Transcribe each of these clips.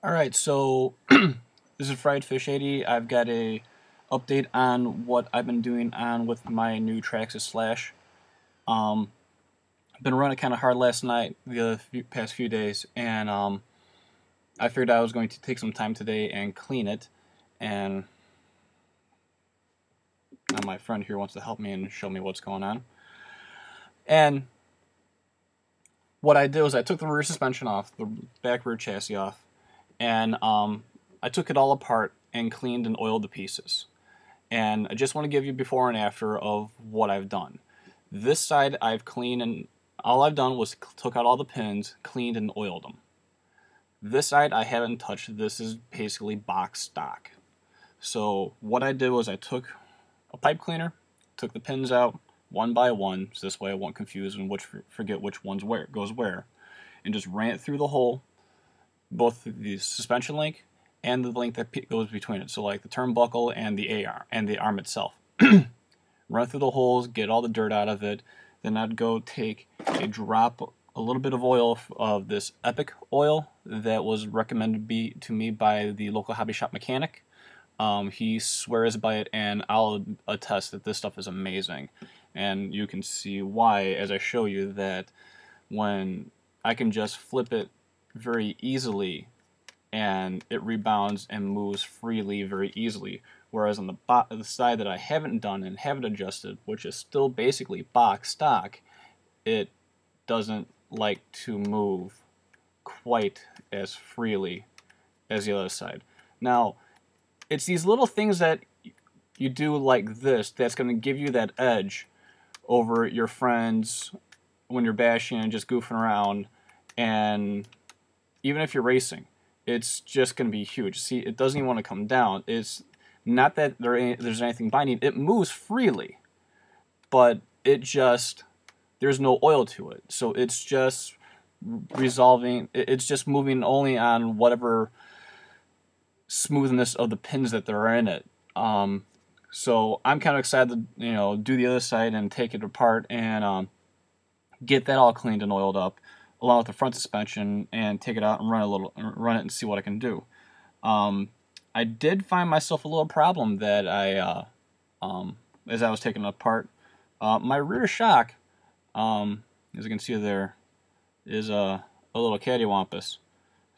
Alright, so this is Fried Fish 80. I've got a update on what I've been doing on with my new Traxxas Slash. Um, been running kind of hard last night, past few days, and I figured I was going to take some time today and clean it. And now my friend here wants to help me and show me what's going on. And what I did was I took the rear suspension off, the back rear chassis off, and I took it all apart and cleaned and oiled the pieces. And I just want to give you before and after of what I've done. This side I've cleaned, and all I've done was took out all the pins, cleaned and oiled them. This side I haven't touched. This is basically box stock. So what I did was I took a pipe cleaner, took the pins out one by one, so this way I won't confuse and forget which one's where goes where, and just ran it through the hole, both the suspension link and the link that goes between it. So like the turnbuckle and the arm itself. Run through the holes, get all the dirt out of it. Then I'd go take a little bit of oil of this Epic oil that was recommended to me by the local hobby shop mechanic. He swears by it, and I'll attest that this stuff is amazing. And you can see why as I show you that when I can just flip it very easily and it rebounds and moves freely very easily. Whereas on the side that I haven't done and haven't adjusted, which is still basically box stock, it doesn't like to move quite as freely as the other side. Now, it's these little things that you do like this that's going to give you that edge over your friends when you're bashing and just goofing around, and even if you're racing, it's just going to be huge. See, it doesn't even want to come down. It's not that there's anything binding. It moves freely, but there's no oil to it. So it's just it's just moving only on whatever smoothness of the pins that are in it. So I'm kind of excited to do the other side and take it apart and get that all cleaned and oiled up, along with the front suspension, and take it out and run it and see what I can do. I did find myself a little problem that as I was taking it apart. My rear shock, as you can see there, is a little cattywampus.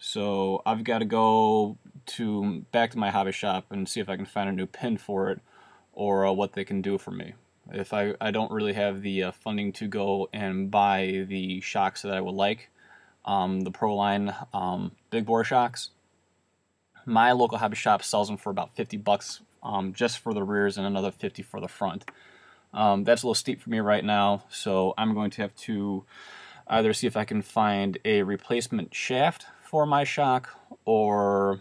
So I've got to go back to my hobby shop and see if I can find a new pin for it, or what they can do for me. If I don't really have the funding to go and buy the shocks that I would like, the Proline big bore shocks. My local hobby shop sells them for about $50 just for the rears and another $50 for the front. That's a little steep for me right now, so I'm going to have to either see if I can find a replacement shaft for my shock, or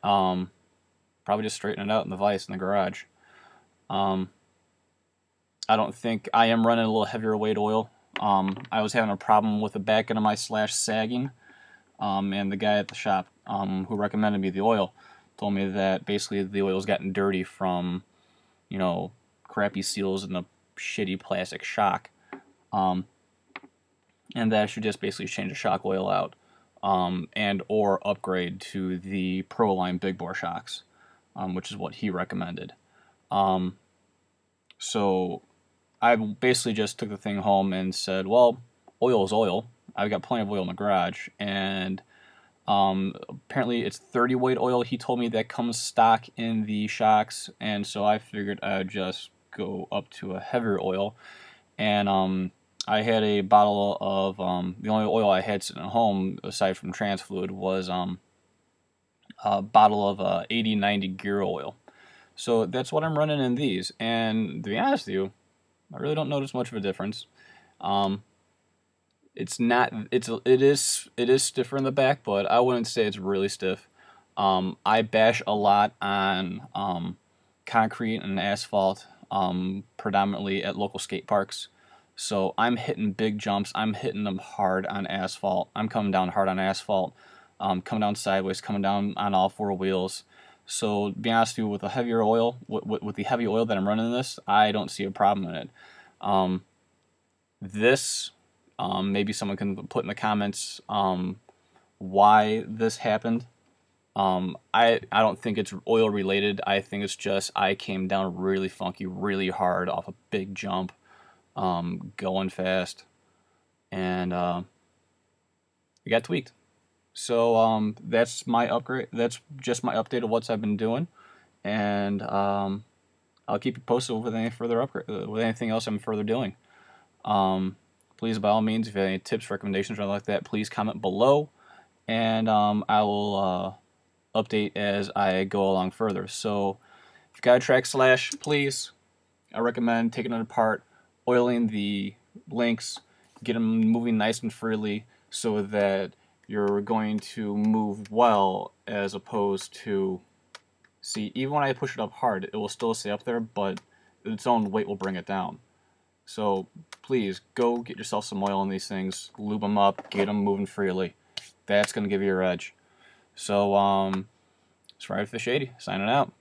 probably just straighten it out in the vise in the garage. I don't think I am running a little heavier weight oil. I was having a problem with the back end of my Slash sagging, and the guy at the shop who recommended me the oil told me that basically the oil's gotten dirty from, crappy seals and the shitty plastic shock, and that I should just basically change the shock oil out, and or upgrade to the Proline big bore shocks, which is what he recommended. So I basically just took the thing home and said, well, oil is oil. I've got plenty of oil in the garage, and apparently it's 30 weight oil. He told me that comes stock in the shocks, and so I figured I'd just go up to a heavier oil. And I had a bottle of the only oil I had sitting at home aside from trans fluid was a bottle of 8090 gear oil. So that's what I'm running in these, and to be honest with you, I really don't notice much of a difference. It is stiffer in the back, but I wouldn't say it's really stiff. I bash a lot on concrete and asphalt, predominantly at local skate parks. So I'm hitting big jumps. I'm hitting them hard on asphalt. I'm coming down hard on asphalt, coming down sideways, coming down on all four wheels. So to be honest with you, with the heavier oil, with the heavy oil that I'm running in this, I don't see a problem in it. This, maybe someone can put in the comments why this happened. I don't think it's oil related. I think it's just I came down really funky, really hard off a big jump, going fast, and it got tweaked. So that's my upgrade. That's just my update of what I've been doing, and I'll keep you posted with any further upgrade, with anything else I'm further doing. Please, by all means, if you have any tips, recommendations, or anything like that, please comment below, and I will update as I go along further. So, if you got a Traxxas Slash, please, I recommend taking it apart, oiling the links, get them moving nice and freely, so that you're going to move well, as opposed to, see, even when I push it up hard, it will still stay up there, but its own weight will bring it down. So please go get yourself some oil in these things, lube them up, get them moving freely. That's going to give you your edge. So, it's Fish 80 signing out.